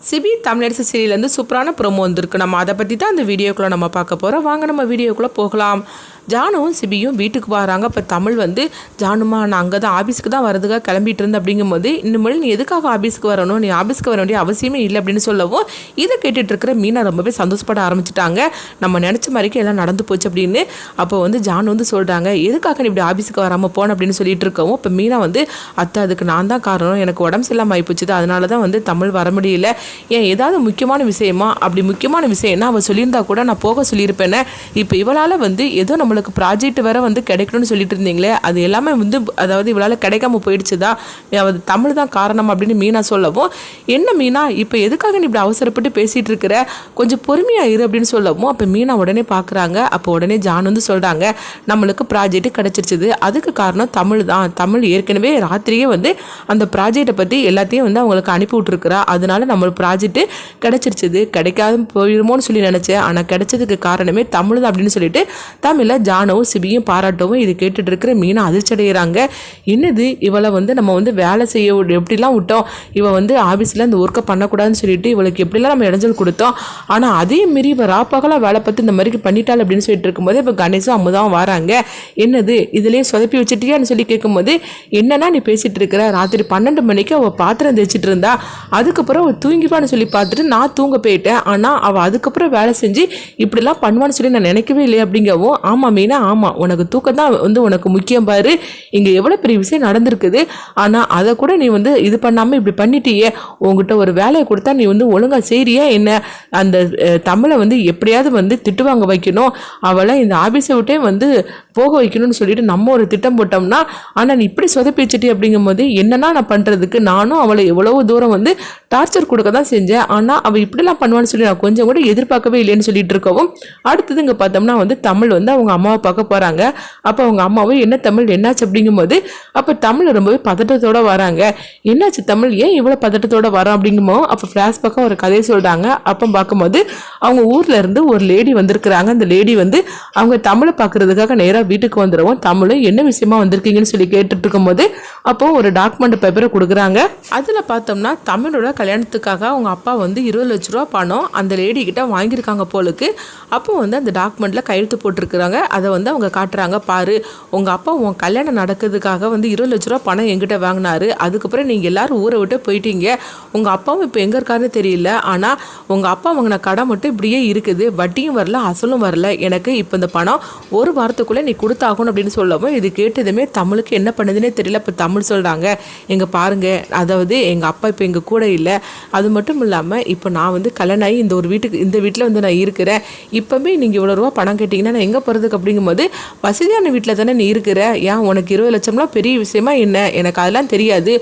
CP Tamilarasu சீரியலேருந்து சூப்பரான promo வந்திருக்கு. நம்ம அதை பற்றி தான் அந்த வீடியோக்குள்ளே நம்ம பார்க்க போகிறோம். வாங்க நம்ம வீடியோக்குள்ளே போகலாம். ஜானுவும் சிபியும் வீட்டுக்கு வராங்க. இப்போ தமிழ் வந்து ஜானுமா நான் அங்கே தான் ஆஃபீஸ்க்கு தான் வரதுக்காக கிளம்பிட்டு இருந்தேன் அப்படிங்கும்போது இனிமேல் நீ எதுக்காக ஆஃபீஸ்க்கு வரணும், நீ ஆஃபீஸ்க்கு வர வேண்டிய அவசியமே இல்லை அப்படின்னு சொல்லவும் இதை கேட்டுட்டு இருக்கிற மீனா ரொம்பவே சந்தோஷப்பட ஆரம்பிச்சிட்டாங்க. நம்ம நினச்ச மாதிரிக்கு எல்லாம் நடந்து போச்சு அப்படின்னு. அப்போ வந்து ஜானு வந்து சொல்கிறாங்க எதுக்காக நீ இப்படி ஆஃபீஸுக்கு வராமல் போன அப்படின்னு சொல்லிட்டு இருக்கவும் இப்போ மீனா வந்து அத்தை அதுக்கு நான் தான் காரணம், எனக்கு உடம்பு சரியில்லாமல் ஆகிப்போச்சுது, அதனால தான் வந்து தமிழ் வர முடியல. ஏன் ஏதாவது முக்கியமான விஷயமா, அப்படி முக்கியமான விஷயம்னா அவள் சொல்லியிருந்தா கூட நான் போக சொல்லியிருப்பேனே. இப்போ இவளால் வந்து ஏதோ நம்மளுக்கு ப்ராஜெக்ட் வேற வந்து கிடைக்கணும்னு சொல்லிட்டு இருந்தீங்களே, அது எல்லாமே வந்து அதாவது இவளால் கிடைக்காம போயிடுச்சுதா, அது தமிழ் தான் காரணம் அப்படின்னு மீனா சொல்லவும் என்ன மீனா இப்போ எதுக்காக நீ இப்படி அவசரப்பட்டு பேசிகிட்டு இருக்கிற, கொஞ்சம் பொறுமையாக இரு அப்படின்னு சொல்லவும் அப்போ மீனா உடனே பார்க்குறாங்க. அப்போ உடனே ஜான் வந்து சொல்கிறாங்க நம்மளுக்கு ப்ராஜெக்ட் கிடைச்சிருச்சுது, அதுக்கு காரணம் தமிழ் தான். தமிழ் ஏற்கனவே ராத்திரியே வந்து அந்த ப்ராஜெக்டை பற்றி எல்லாத்தையும் வந்து அவங்களுக்கு அனுப்பி விட்ருக்குறா, அதனால நம்மளுக்கு ப்ராஜெக்ட் கிடைச்சிருச்சுது. கிடைக்காத போயிடுமோன்னு சொல்லி நினச்சேன், ஆனால் கிடைச்சதுக்கு காரணமே தமிழ் தான் அப்படின்னு சொல்லிட்டு தமிழை ஜானவும் சிபியும் பாராட்டவும் இது கேட்டுட்டு இருக்கிற மீனா அதிர்ச்சி அடைகிறாங்க. என்னது இவளை வந்து நம்ம வந்து வேலை செய்ய எப்படிலாம் விட்டோம், இவள் வந்து ஆஃபீஸில் இந்த ஒர்க்கை பண்ணக்கூடாதுன்னு சொல்லிட்டு இவளுக்கு எப்படிலாம் நம்ம இடைஞ்சல் கொடுத்தோம், ஆனால் அதே மாரி இவள் ராப்பகலாக வேலை பார்த்து இந்த மாதிரி பண்ணிட்டாள் அப்படின்னு சொல்லிட்டு இருக்கும்போது இப்போ கணேசும் அம்முதான் வராங்க. என்னது இதுலேயே சொதப்பி வச்சுட்டியான்னு சொல்லி கேட்கும்போது என்னன்னா நீ பேசிகிட்டு இருக்கிற, ராத்திரி 12 மணிக்கு அவள் பாத்திரம் தேய்ச்சிட்டு இருந்தா, அதுக்கப்புறம் அவள் தூங்கிப்பான்னு சொல்லி பார்த்துட்டு நான் தூங்க போயிட்டேன், ஆனால் அவள் அதுக்கப்புறம் வேலை செஞ்சு இப்படிலாம் பண்ணுவான்னு சொல்லி நான் நினைக்கவே இல்லை அப்படிங்கவும் ஆமாம் மீனா ஆமாம் உனக்கு தூக்கம் தான் வந்து உனக்கு முக்கியம் பாரு, இங்கே எவ்வளோ பெரிய விஷயம் நடந்திருக்குது, ஆனால் அதை கூட நீ வந்து இது பண்ணாமல் இப்படி பண்ணிட்டியே, உங்ககிட்ட ஒரு வேலையை கொடுத்தா நீ வந்து ஒழுங்காக செய்றியா என்ன, அந்த தமிழை வந்து எப்படியாவது வந்து திட்டு வாங்க வைக்கணும், அவளை இந்த ஆஃபீஸை விட்டே வந்து போக வைக்கணும்னு சொல்லிட்டு நம்ம ஒரு திட்டம் போட்டோம்னா, ஆனால் நீ இப்படி சொதப்பி வச்சுட்டு அப்படிங்கும்போது என்னன்னா நான் பண்ணுறதுக்கு, நானும் அவளை எவ்வளவு தூரம் வந்து டார்ச்சர் கொடுக்க தான் செஞ்சேன், ஆனால் அவள் இப்படிலாம் பண்ணுவான்னு சொல்லி நான் கொஞ்சம் கூட எதிர்பார்க்கவே இல்லைன்னு சொல்லிட்டு இருக்கவும் அடுத்தது இங்கே பார்த்தோம்னா வந்து தமிழ் வந்து அவங்க அம்மாவை பார்க்க போகிறாங்க. அப்போ அவங்க அம்மாவும் என்ன தமிழ் என்னாச்சு அப்படிங்கும்போது அப்போ தமிழ் ரொம்பவே பதட்டத்தோடு வராங்க. என்னாச்சு தமிழ் ஏன் இவ்வளோ பதட்டத்தோடு வரோம் அப்படிங்கும்போது அப்போ ஃப்ளாஷ்பேக்காக ஒரு கதையை சொல்கிறாங்க. அப்போ பார்க்கும்போது அவங்க ஊரில் இருந்து ஒரு லேடி வந்திருக்கிறாங்க. அந்த லேடி வந்து அவங்க தமிழை பார்க்கறதுக்காக நேராக வீட்டுக்கு வந்துடுவோம். தமிழும் என்ன விஷயமா வந்திருக்கீங்கன்னு சொல்லி கேட்டுட்டு இருக்கும்போது அப்போ ஒரு டாக்குமெண்ட் பேப்பரை கொடுக்குறாங்க. அதில் பார்த்தோம்னா தமிழோட கல்யாணத்துக்காக அவங்க அப்பா வந்து 20 லட்ச ரூபா பணம் அந்த லேடி கிட்ட வாங்கியிருக்காங்க போலுக்கு. அப்போ வந்து அந்த டாக்குமெண்ட்டில் கையெழுத்து போட்டிருக்கிறாங்க. அதை வந்து அவங்க காட்டுறாங்க, பாரு உங்கள் அப்பா உன் கல்யாணம் நடக்கிறதுக்காக வந்து 20 லட்ச ரூபா பணம் எங்கிட்ட வாங்கினாரு, அதுக்கப்புறம் நீங்கள் எல்லாரும் ஊரை விட்டு போயிட்டீங்க, உங்கள் அப்பாவும் இப்போ எங்கே இருக்காருன்னு தெரியல, ஆனால் உங்கள் அப்பா வாங்கின கடன் மட்டும் இப்படியே இருக்குது, வட்டியும் வரல அசலும் வரல, எனக்கு இப்போ இந்த பணம் ஒரு வாரத்துக்குள்ளே நீ கொடுத்தாகணும் அப்படின்னு சொல்லவும் இது கேட்டதுமே தமிழுக்கு என்ன பண்ணுதுன்னே தெரியல. இப்போ தமிழ் சொல்கிறாங்க எங்கள் பாருங்கள், அதாவது எங்கள் அப்பா இப்போ எங்கள் கூட இல்லை, அது மட்டும் இல்லாமல் இப்போ நான் வந்து கல்யாணம் ஆகி இந்த வீட்டில் வந்து நான் இருக்கிறேன், இப்போவே நீங்கள் இவ்வளோ ரூபா பணம் கேட்டிங்கன்னா நான் எங்கே போகிறதுக்கு அப்படிங்கும்போது வசதியான வீட்டில் தானே நீ இருக்கிற, ஏன் உனக்கு 20 லட்சம்லாம் பெரிய விஷயமா என்ன, எனக்கு அதெல்லாம் தெரியாது,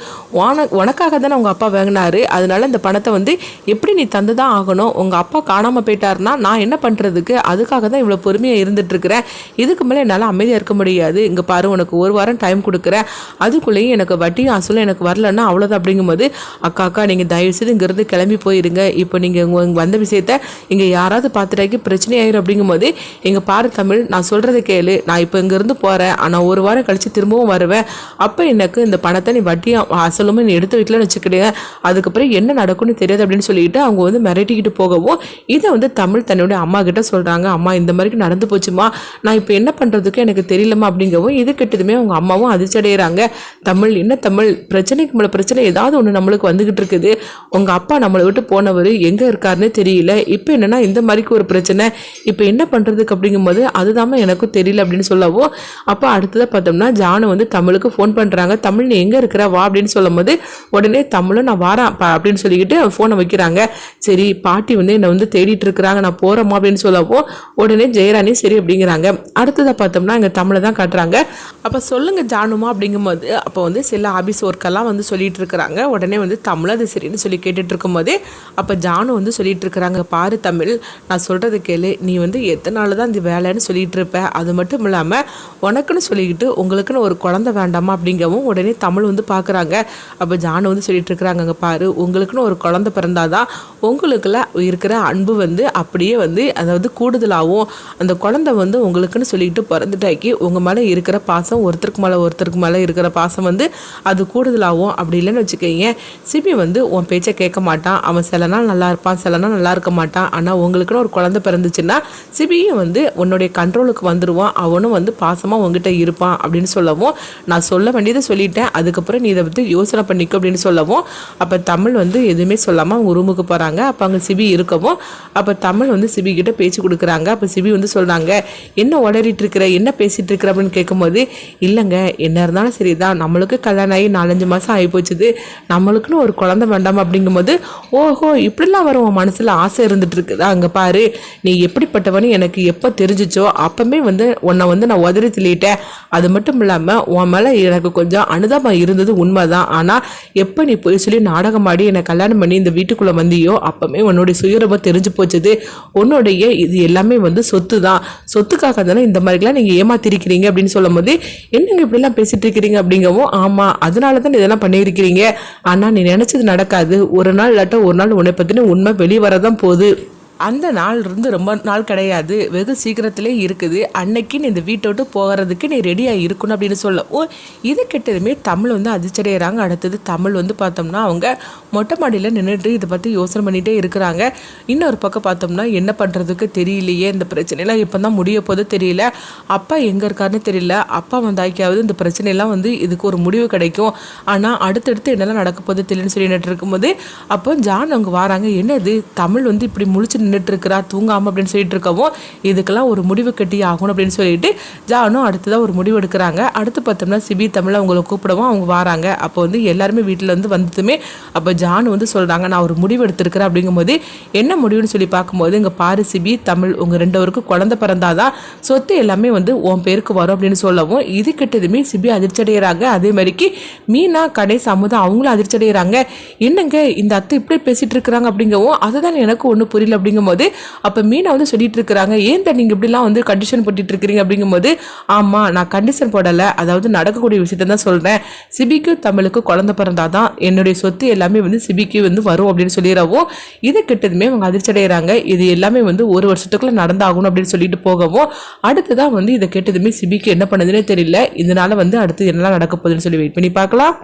உனக்காக தானே உங்கள் அப்பா வாங்கினாரு, அதனால இந்த பணத்தை வந்து எப்படி நீ தந்து தான் ஆகணும், உங்கள் அப்பா காணாமல் போயிட்டாருன்னா நான் என்ன பண்ணுறதுக்கு, அதுக்காக தான் இவ்வளோ பொறுமையாக இருந்துகிட்ருக்கிறேன், இதுக்கு மேலே என்னால் அமைதியாக இருக்க முடியாது, இங்கே பாரு உனக்கு ஒரு வாரம் டைம் கொடுக்குறேன், அதுக்குள்ளேயும் எனக்கு வட்டியும் அசலும் எனக்கு வரலன்னா அவ்வளோதான் அப்படிங்கும்போது அக்கா நீங்கள் தயவுசெய்து இங்கேருந்து கிளம்பி போயிருங்க, இப்போ நீங்கள் வந்த விஷயத்த இங்கே யாராவது பார்த்துட்டாக்கி பிரச்சனை ஆயிரும் அப்படிங்கும்போது எங்கள் பாரு தமிழ் நான் சொல்கிறத கேளு, நான் இப்போ இங்கேருந்து போகிறேன், ஆனால் ஒரு வாரம் கழித்து திரும்பவும் வருவேன், அப்போ எனக்கு இந்த பணத்தை நீ வட்டியும் அசலுமே நீ எடுத்து வைக்கலன்னு வச்சுக்கிட்டேன், அதுக்கப்புறம் என்ன நடக்கும்னு தெரியாது அப்படின்னு சொல்லிட்டு அவங்க வந்து மிரட்டிக்கிட்டு போகவும் இதை வந்து தமிழ் தன்னுடைய அம்மா கிட்ட சொல்கிறாங்க. அம்மா இந்த மாதிரி நடந்து போச்சுமா, நான் இப்போ என்ன பண்ணுறதுக்கு எனக்கு தெரியலம்மா அப்படிங்கவும் இது கிட்டதுமே அவங்க அம்மாவும் அதிர்ச்சி அடைகிறாங்க. தமிழ் என்ன தமிழ், பிரச்சனைக்கு மேலே பிரச்சனை ஏதாவது ஒன்று நம்மளுக்கு வந்துக்கிட்டு இருக்குது, உங்கள் அப்பா நம்மளை விட்டு போனவர் எங்கே இருக்காருன்னு தெரியல, இப்போ என்னென்னா இந்த மாதிரிக்கு ஒரு பிரச்சனை, இப்போ என்ன பண்ணுறதுக்கு அப்படிங்கும்போது அதுதான் எனக்கும் தெரியல அப்படின்னு சொல்லவும் அப்போ அடுத்ததாக பார்த்தோம்னா ஜானு வந்து தமிழுக்கு ஃபோன் பண்ணுறாங்க. தமிழ் நீ எங்கே இருக்கிற வா அப்படின்னு சொல்லும் போது உடனே தமிழும் நான் வாரேன் அப்படின்னு சொல்லிக்கிட்டு ஃபோனை வைக்கிறாங்க. சரி பாட்டி வந்து என்னை வந்து தேடிட்டு இருக்கிறாங்க, நான் போகிறோமா அப்படின்னு சொல்லவும் உடனே ஜெயராணி சரி அப்படிங்கிறாங்க. அடுத்ததாக பார்த்தோம்னா இங்கே தமிழை தான் காட்டுறாங்க. அப்போ சொல்லுங்கள் ஜானுமா அப்படிங்கும்போது அப்போ வந்து சில ஆஃபீஸ் ஒர்க்கெல்லாம் வந்து சொல்லிட்டு இருக்கிறாங்க. உடனே வந்து தமிழ் அது சரின்னு சொல்லி கேட்டுட்டு இருக்கும்போது அப்போ ஜானு வந்து சொல்லிட்டு இருக்கிறாங்க, பாரு தமிழ் நான் சொல்கிறது கேளு, நீ வந்து எத்தனை நாள் தான் இந்த வேலைன்னு சொல்லிட்டு இருப்ப, அது மட்டும் இல்லாமல் உனக்குன்னு சொல்லிக்கிட்டு உங்களுக்குன்னு ஒரு குழந்தை வேண்டாமா அப்படிங்கவும் உடனே தமிழ் வந்து பார்க்குறாங்க. அப்போ ஜானு வந்து சொல்லிட்டு இருக்கிறாங்க, அங்கே பாரு உங்களுக்குன்னு ஒரு குழந்தை பிறந்தாதான் உங்களுக்குள்ள இருக்கிற அன்பு வந்து அப்படியே வந்து அதாவது கூடுதலாகவும் அந்த குழந்தை வந்து உங்களுக்குன்னு சொல்லிட்டு பிறந்துட்டாக்கி உங்கள் மேலே இருக்கிற பாசம் ஒருத்தருக்கு மேலே இருக்கிற பாசம் வந்து அது கூடுதலாகும். அப்படி இல்லைன்னு வச்சுக்கோங்க சிபி வந்து உன் பேச்சை கேட்க மாட்டேன் மாட்டான், அவன் சில நாள் நல்லா இருப்பான், சில நாள் நல்லா இருக்க மாட்டான். ஆனால் உங்களுக்குன்னு ஒரு குழந்தை பிறந்துச்சுன்னா சிபியும் வந்து உன்னுடைய கண்ட்ரோலுக்கு வந்துடுவான், அவனும் வந்து பாசமாக உங்ககிட்ட இருப்பான் அப்படின்னு சொல்லவும், நான் சொல்ல வேண்டியதை சொல்லிட்டேன், அதுக்கப்புறம் நீ இதை வந்து யோசனை பண்ணிக்கோ அப்படின்னு சொல்லவும், அப்போ தமிழ் வந்து எதுவுமே சொல்லாமல் அவங்க ரூமுக்கு போகிறாங்க. அப்போ அங்கே சிபி இருக்கவும் அப்போ தமிழ் வந்து சிபி கிட்ட பேச்சு கொடுக்குறாங்க. அப்போ சிபி வந்து சொல்கிறாங்க, என்ன உளறிட்டு இருக்கிற, என்ன பேசிகிட்டு இருக்கிற அப்படின்னு கேட்கும்போது, இல்லைங்க என்ன இருந்தாலும் சரிதான், நம்மளுக்கு கல்யாணம் ஆகி 4-5 மாதம் ஆகி போச்சுது, நம்மளுக்குன்னு ஒரு குழந்தை வேண்டாம் அப்படிங்கும்போது, ஓஹோ இப்படிலாம் வரும் உன் மனசில் ஆசை இருந்துட்டு இருக்குதா, அங்கே பாரு நீ எப்படிப்பட்டவனு எனக்கு எப்போ தெரிஞ்சிச்சோ அப்பவுமே வந்து உன்னை வந்து நான் உதறி தள்ளிட்டேன். அது மட்டும் இல்லாமல் உன் மேலே எனக்கு கொஞ்சம் அனுதாபம் இருந்தது உண்மைதான். ஆனால் எப்போ நீ போய் சொல்லி நாடகம் ஆடி என்னை கல்யாணம் பண்ணி இந்த வீட்டுக்குள்ளே வந்தியோ அப்பவுமே உன்னுடைய சுயரூபம் தெரிஞ்சு போச்சுது. உன்னுடைய இது எல்லாமே வந்து சொத்து தான், சொத்துக்காக தானே இந்த மாதிரிலாம் நீங்கள் ஏமாத்திருக்கிறீங்க அப்படின்னு சொல்லும் போது, என்னங்க இப்படிலாம் பேசிட்டு இருக்கிறீங்க அப்படிங்கவும், ஆமாம் அதனால தான் இதெல்லாம் பண்ணியிருக்கிறீங்க, ஆனால் நீ நினச்சது நடக்காது, ஒரு நாள் இல்லாட்ட ஒரு நாள் உன்னை பற்றின உண்மை வெளியே வரதான் போகுது. அந்த நாள் இருந்து ரொம்ப நாள் கிடையாது, வெகு சீக்கிரத்திலே இருக்குது, அன்னைக்கு நீ இந்த வீட்டை விட்டு போகிறதுக்கு நீ ரெடியாக இருக்கணும் அப்படின்னு சொல்லவும், இது கெட்டதுமே தமிழ் வந்து அதிர்ச்சடைகிறாங்க. அடுத்தது தமிழ் வந்து பார்த்தோம்னா அவங்க மொட்டை மாடியில் நின்றுட்டு இதை பற்றி யோசனை பண்ணிகிட்டே இருக்கிறாங்க. இன்னொரு பக்கம் பார்த்தோம்னா என்ன பண்ணுறதுக்கு தெரியலையே, இந்த பிரச்சனைலாம் இப்போ தான் முடிய போது தெரியல, அப்பா எங்கே இருக்காருன்னு தெரியல, அப்பா வந்தாய்க்காவது இந்த பிரச்சனைலாம் வந்து இதுக்கு ஒரு முடிவு கிடைக்கும், ஆனால் அடுத்தடுத்து என்னெல்லாம் நடக்க போகுது தெரியலன்னு சொல்லி நின்றுட்டு இருக்கும்போது அப்போ ஜான் அவங்க வராங்க. என்னது தமிழ் வந்து இப்படி முழிச்சு நின்றுட்டு இருக்கிறா தூங்காமல் அப்படின்னு சொல்லிட்டு இருக்கவும், இதுக்கெல்லாம் ஒரு முடிவு கட்டி ஆகணும் அப்படின்னு சொல்லிட்டு ஜானும் அடுத்ததான் ஒரு முடிவு எடுக்கிறாங்க. அடுத்து பார்த்தோம்னா சிபி தமிழ் அவங்களை கூப்பிடவும் அவங்க வராங்க. அப்போ வந்து எல்லாருமே வீட்டில் இருந்து வந்ததுமே அப்போ ஜானு வந்து சொல்கிறாங்க, நான் ஒரு முடிவு எடுத்திருக்கிறேன் அப்படிங்கும்போது, என்ன முடிவுன்னு சொல்லி பார்க்கும்போது, இங்கே பாரு சிபி தமிழ் உங்கள் 2 பேருக்கும் குழந்தை பிறந்தாதான் சொத்து எல்லாமே வந்து உன் பேருக்கு வரும் அப்படின்னு சொல்லவும், இது கிட்டதுமே சிபி அதிர்ச்சி அடைகிறாங்க. அதே மாதிரிக்கு மீனா கணேஷ் அமுதா அவங்களும் அதிர்ச்சி அடைகிறாங்க. என்னங்க இந்த அத்தை இப்படி பேசிட்டு இருக்கிறாங்க அப்படிங்கவும், அதுதான் எனக்கு ஒன்றும் புரியல அப்படிங்கும்போது, அப்போ மீனா வந்து சொல்லிட்டு இருக்கிறாங்க, ஏன் தான் நீங்கள் இப்படிலாம் வந்து கண்டிஷன் போட்டுட்டு இருக்கிறீங்க அப்படிங்கும்போது, ஆமாம் நான் கண்டிஷன் போடலை, அதாவது நடக்கக்கூடிய விஷயத்த தான் சொல்கிறேன், சிபிக்கு தமிழுக்கு குழந்தை பிறந்தாதான் என்னுடைய சொத்து எல்லாமே வந்து சிபிக்கு வந்து வரும் அப்படின்னு சொல்லிடவும், இதை கிட்டதுமே அவங்க அதிர்ச்சி அடைகிறாங்க. இது எல்லாமே வந்து 1 வருஷத்துக்குள்ள நடந்தாகணும் அப்படின்னு சொல்லிட்டு போகவும், அடுத்துதான் வந்து இதை கேட்டதுமே சிபிக்கு என்ன பண்ணுதுன்னே தெரியல. இதனால வந்து அடுத்து என்னெல்லாம் நடக்க போகுதுன்னு சொல்லி வெயிட் பண்ணி பார்க்கலாம்.